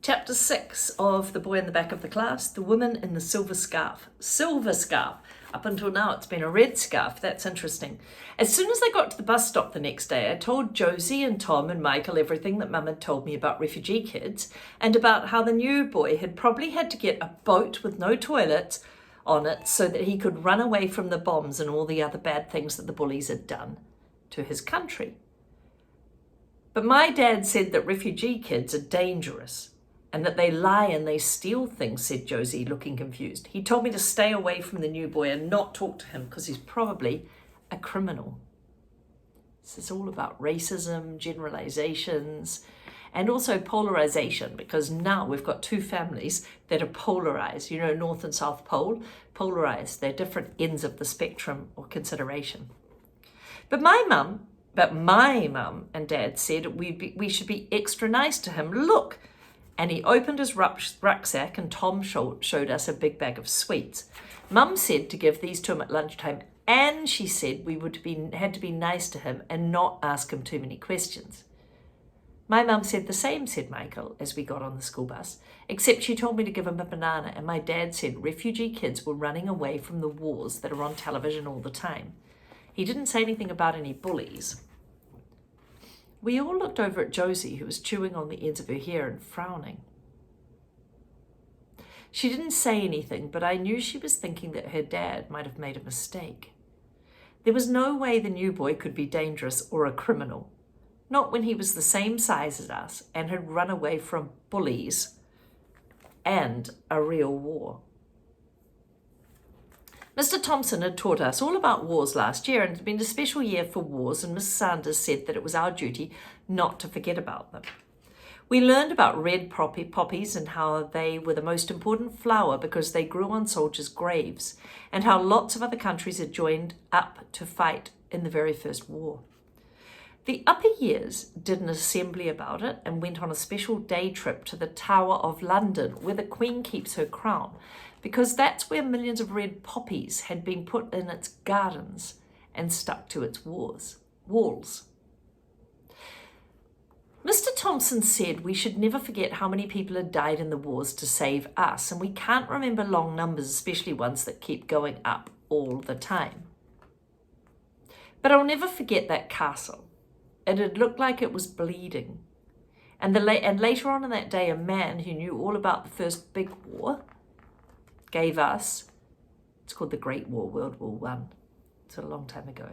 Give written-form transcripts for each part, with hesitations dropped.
Chapter 6 of The Boy in the Back of the Class, The Woman in the Silver Scarf. Silver scarf. Up until now, it's been a red scarf. That's interesting. As soon as I got to the bus stop the next day, I told Josie and Tom and Michael everything that Mum had told me about refugee kids and about how the new boy had probably had to get a boat with no toilets on it so that he could run away from the bombs and all the other bad things that the bullies had done to his country. But my dad said that refugee kids are dangerous and that they lie and they steal things, said Josie, looking confused. He told me to stay away from the new boy and not talk to him because he's probably a criminal. This is all about racism, generalizations, and also polarization, because now we've got two families that are polarized, North and South Pole, polarized. They're different ends of the spectrum or consideration. But my mum and dad said we should be extra nice to him. Look, and he opened his rucksack and Tom showed us a big bag of sweets. Mum said to give these to him at lunchtime, and she said we had to be nice to him and not ask him too many questions. My mum said the same, said Michael, as we got on the school bus, except she told me to give him a banana, and my dad said refugee kids were running away from the wars that are on television all the time. He didn't say anything about any bullies. We all looked over at Josie, who was chewing on the ends of her hair and frowning. She didn't say anything, but I knew she was thinking that her dad might have made a mistake. There was no way the new boy could be dangerous or a criminal, not when he was the same size as us and had run away from bullies and a real war. Mr. Thompson had taught us all about wars last year, and it had been a special year for wars, and Miss Sanders said that it was our duty not to forget about them. We learned about red poppies and how they were the most important flower because they grew on soldiers' graves, and how lots of other countries had joined up to fight in the very first war. The upper years did an assembly about it and went on a special day trip to the Tower of London, where the Queen keeps her crown, because that's where millions of red poppies had been put in its gardens and stuck to its walls. Mr. Thompson said we should never forget how many people had died in the wars to save us, and we can't remember long numbers, especially ones that keep going up all the time. But I'll never forget that castle. It had looked like it was bleeding. And later on in that day, a man who knew all about the first big war gave us, it's called the Great War, World War I. It's a long time ago.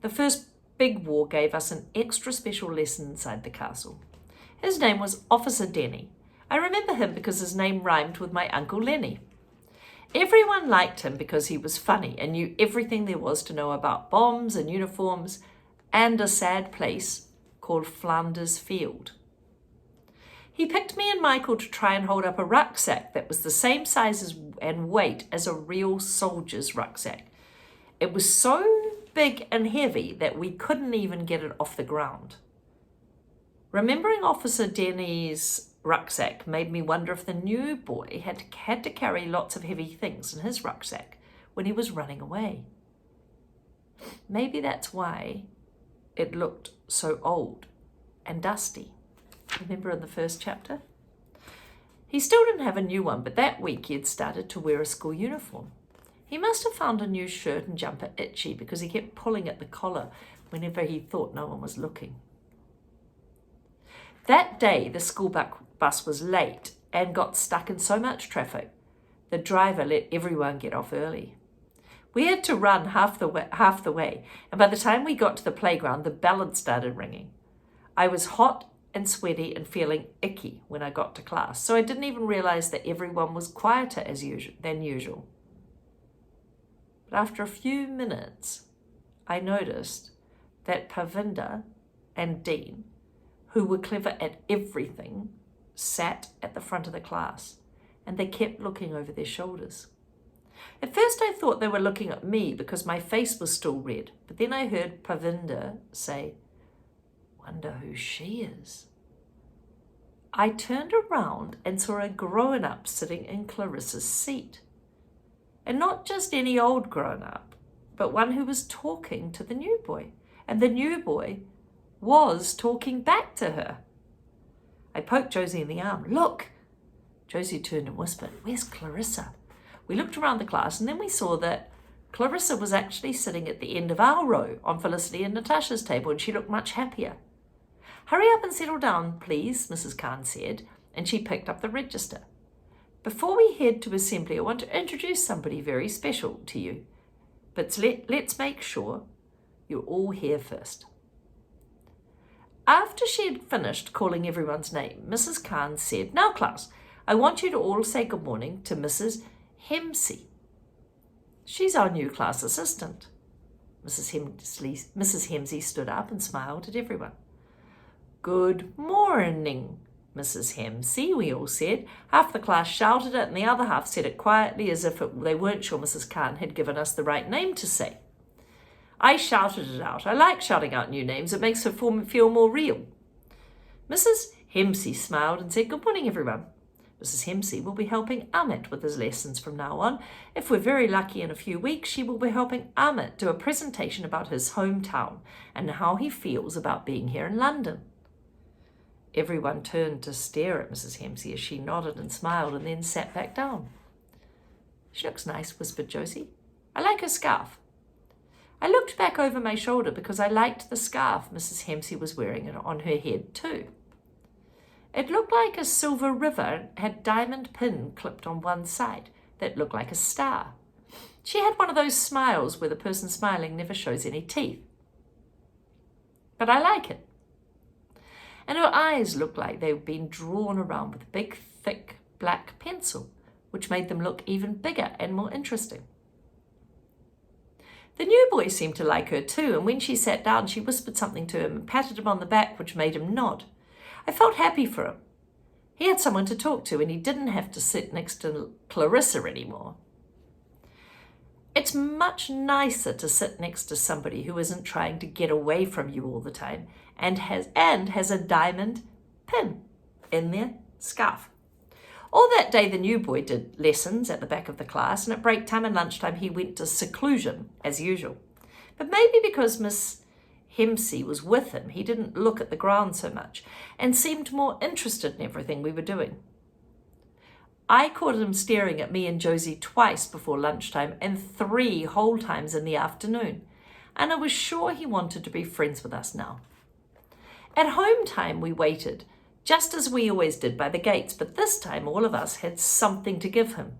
The first big war gave us an extra special lesson inside the castle. His name was Officer Denny. I remember him because his name rhymed with my Uncle Lenny. Everyone liked him because he was funny and knew everything there was to know about bombs and uniforms and a sad place called Flanders Field. He picked me and Michael to try and hold up a rucksack that was the same size and weight as a real soldier's rucksack. It was so big and heavy that we couldn't even get it off the ground. Remembering Officer Denny's rucksack made me wonder if the new boy had to carry lots of heavy things in his rucksack when he was running away. Maybe that's why it looked so old and dusty. Remember in the first chapter? He still didn't have a new one, but that week he had started to wear a school uniform. He must have found a new shirt and jumper itchy because he kept pulling at the collar whenever he thought no one was looking. That day, the school bus was late and got stuck in so much traffic, the driver let everyone get off early. We had to run half the way, and by the time we got to the playground, the bell had started ringing. I was hot and sweaty and feeling icky when I got to class, so I didn't even realize that everyone was quieter than usual. But after a few minutes, I noticed that Parvinder and Dean, who were clever at everything, sat at the front of the class, and they kept looking over their shoulders. At first I thought they were looking at me because my face was still red, but then I heard Parvinder say, "Wonder who she is." I turned around and saw a grown-up sitting in Clarissa's seat. And not just any old grown-up, but one who was talking to the new boy. And the new boy was talking back to her. I poked Josie in the arm. Look! Josie turned and whispered, where's Clarissa? We looked around the class and then we saw that Clarissa was actually sitting at the end of our row on Felicity and Natasha's table, and she looked much happier. Hurry up and settle down, please, Mrs. Khan said, and she picked up the register. Before we head to assembly, I want to introduce somebody very special to you. But let's make sure you're all here first. After she had finished calling everyone's name, Mrs. Khan said, now class, I want you to all say good morning to Mrs. Hemsey. She's our new class assistant. Mrs. Hemsey stood up and smiled at everyone. Good morning, Mrs. Hemsey, we all said. Half the class shouted it and the other half said it quietly as if they weren't sure Mrs. Khan had given us the right name to say. I shouted it out. I like shouting out new names. It makes her feel more real. Mrs. Hemsey smiled and said, good morning, everyone. Mrs. Hemsey will be helping Amit with his lessons from now on. If we're very lucky in a few weeks, she will be helping Amit do a presentation about his hometown and how he feels about being here in London. Everyone turned to stare at Mrs. Hemsey as she nodded and smiled and then sat back down. She looks nice, whispered Josie. I like her scarf. I looked back over my shoulder because I liked the scarf Mrs. Hemsey was wearing on her head too. It looked like a silver river and had diamond pin clipped on one side that looked like a star. She had one of those smiles where the person smiling never shows any teeth. But I like it. And her eyes looked like they'd been drawn around with a big, thick black pencil, which made them look even bigger and more interesting. The new boy seemed to like her too, and when she sat down, she whispered something to him and patted him on the back, which made him nod. I felt happy for him. He had someone to talk to, and he didn't have to sit next to Clarissa anymore. It's much nicer to sit next to somebody who isn't trying to get away from you all the time and has a diamond pin in their scarf. All that day, the new boy did lessons at the back of the class, and at break time and lunchtime, he went to seclusion, as usual. But maybe because Miss Hemsey was with him, he didn't look at the ground so much and seemed more interested in everything we were doing. I caught him staring at me and Josie twice before lunchtime and 3 whole times in the afternoon, and I was sure he wanted to be friends with us now. At home time, we waited, just as we always did by the gates, but this time all of us had something to give him.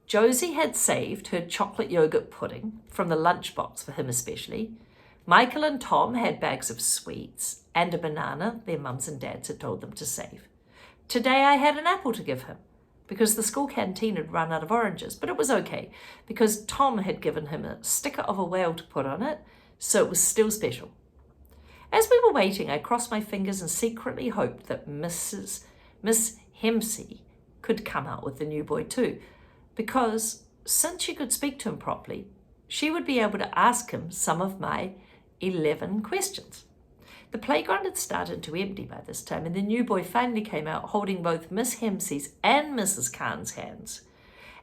Josie had saved her chocolate yogurt pudding from the lunchbox for him especially. Michael and Tom had bags of sweets and a banana their mums and dads had told them to save. Today I had an apple to give him because the school canteen had run out of oranges, but it was okay because Tom had given him a sticker of a whale to put on it, so it was still special. As we were waiting, I crossed my fingers and secretly hoped that Miss Hemsey could come out with the new boy too, because since she could speak to him properly, she would be able to ask him some of my 11 questions. The playground had started to empty by this time, and the new boy finally came out holding both Miss Hemsey's and Mrs. Khan's hands.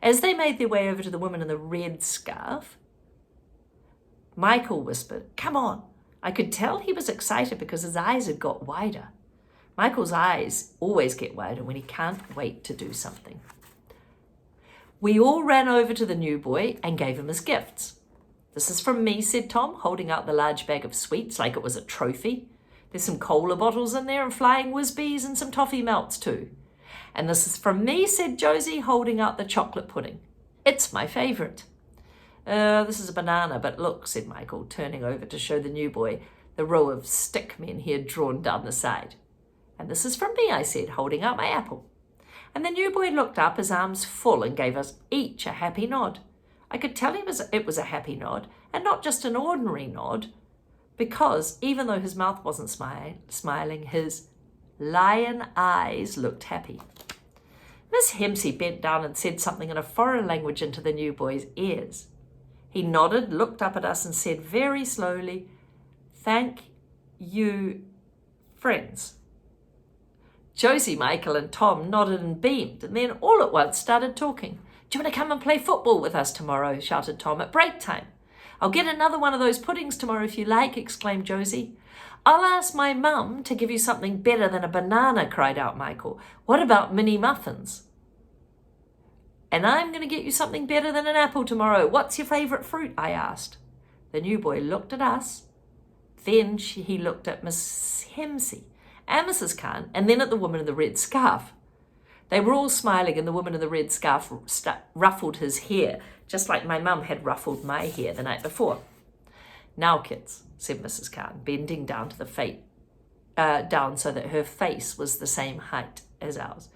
As they made their way over to the woman in the red scarf, Michael whispered, "Come on." I could tell he was excited because his eyes had got wider. Michael's eyes always get wider when he can't wait to do something. We all ran over to the new boy and gave him his gifts. "This is from me," said Tom, holding out the large bag of sweets like it was a trophy. "There's some cola bottles in there and flying whiz-bees and some toffee melts too." "And this is from me," said Josie, holding out the chocolate pudding. "It's my favourite." This is a banana, but look," said Michael, turning over to show the new boy the row of stick men he had drawn down the side. "And this is from me," I said, holding out my apple. And the new boy looked up, his arms full, and gave us each a happy nod. I could tell it was a happy nod, and not just an ordinary nod, because even though his mouth wasn't smiling, his lion eyes looked happy. Miss Hemsey bent down and said something in a foreign language into the new boy's ears. He nodded, looked up at us and said very slowly, "Thank you, friends." Josie, Michael and Tom nodded and beamed, and then all at once started talking. "Do you want to come and play football with us tomorrow?" shouted Tom at break time. I'll get another one of those puddings tomorrow if you like, exclaimed Josie. I'll ask my mum to give you something better than a banana, cried out Michael. What about mini muffins? And I'm going to get you something better than an apple tomorrow. What's your favourite fruit? I asked. The new boy looked at us. Then he looked at Miss Hemsey and Mrs. Khan, and then at the woman in the red scarf. They were all smiling, and the woman in the red scarf ruffled his hair, just like my mum had ruffled my hair the night before. Now, kids, said Mrs. Khan, bending down to down so that her face was the same height as ours.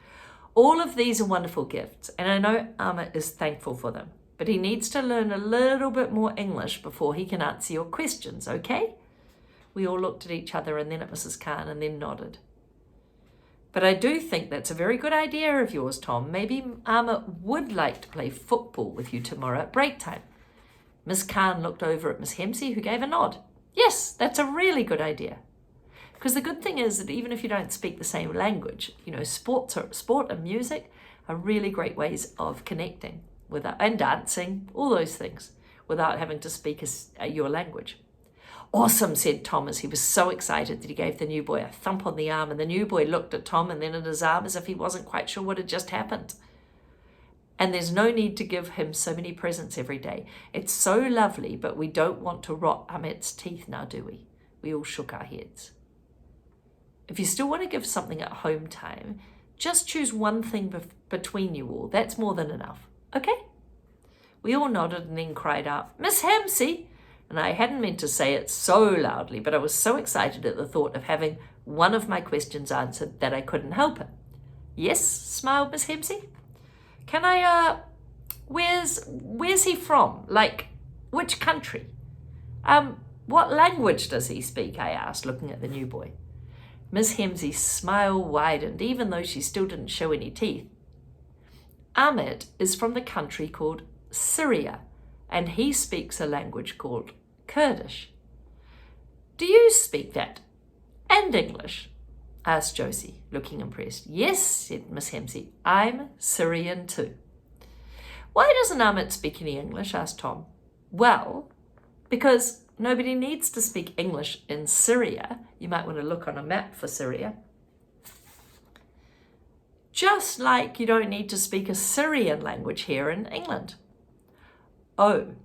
All of these are wonderful gifts, and I know Amit is thankful for them, but he needs to learn a little bit more English before he can answer your questions, okay? We all looked at each other and then at Mrs. Khan and then nodded. But I do think that's a very good idea of yours, Tom. Maybe Amit would like to play football with you tomorrow at break time. Miss Khan looked over at Miss Hemsey, who gave a nod. Yes, that's a really good idea. Because the good thing is that even if you don't speak the same language, sport and music are really great ways of connecting and dancing, all those things, without having to speak your language. Awesome, said Tom as he was so excited that he gave the new boy a thump on the arm, and the new boy looked at Tom and then at his arm as if he wasn't quite sure what had just happened. And there's no need to give him so many presents every day. It's so lovely, but we don't want to rot Amit's teeth now, do we? We all shook our heads. If you still want to give something at home time, just choose one thing between you all. That's more than enough. Okay? We all nodded and then cried out, Miss Hemsey! And I hadn't meant to say it so loudly, but I was so excited at the thought of having one of my questions answered that I couldn't help it. Yes, smiled Miss Hemsey. Can I, where's he from? Like, which country? What language does he speak? I asked, looking at the new boy. Miss Hemsey's smile widened, even though she still didn't show any teeth. Amit is from the country called Syria, and he speaks a language called Kurdish. Do you speak that? And English? Asked Josie, looking impressed. Yes, said Miss Hemsey. I'm Syrian too. Why doesn't Amit speak any English? Asked Tom. Well, because nobody needs to speak English in Syria. You might want to look on a map for Syria. Just like you don't need to speak a Syrian language here in England. Oh,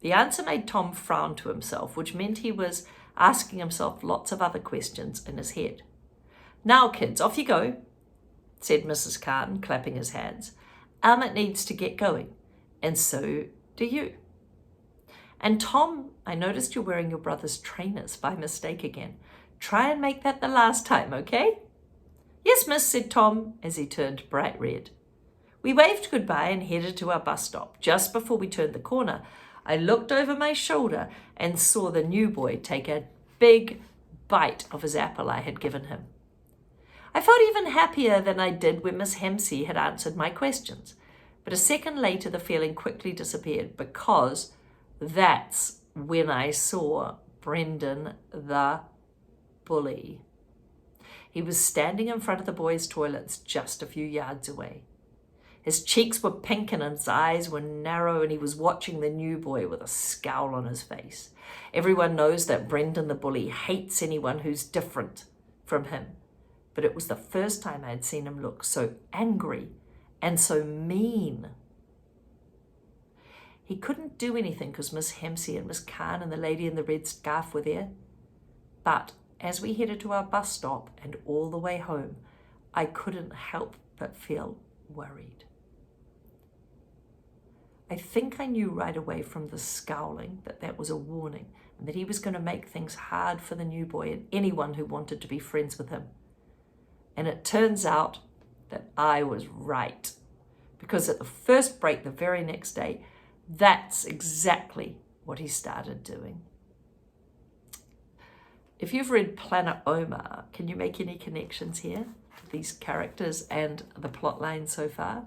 the answer made Tom frown to himself, which meant he was asking himself lots of other questions in his head. Now, kids, off you go, said Mrs. Khan, clapping his hands. Amit needs to get going, and so do you. And Tom, I noticed you're wearing your brother's trainers by mistake again. Try and make that the last time, okay? Yes, miss, said Tom as he turned bright red. We waved goodbye and headed to our bus stop. Just before we turned the corner, I looked over my shoulder and saw the new boy take a big bite of his apple I had given him. I felt even happier than I did when Miss Hemsey had answered my questions. But a second later, the feeling quickly disappeared because that's when I saw Brendan the bully. He was standing in front of the boys' toilets just a few yards away. His cheeks were pink and his eyes were narrow, and he was watching the new boy with a scowl on his face. Everyone knows that Brendan the bully hates anyone who's different from him. But it was the first time I had seen him look so angry and so mean. He couldn't do anything because Miss Hemsey and Miss Khan and the lady in the red scarf were there. But as we headed to our bus stop and all the way home, I couldn't help but feel worried. I think I knew right away from the scowling that was a warning and that he was going to make things hard for the new boy and anyone who wanted to be friends with him. And it turns out that I was right, because at the first break the very next day, that's exactly what he started doing. If you've read Planet Omar, can you make any connections here to these characters and the plot line so far?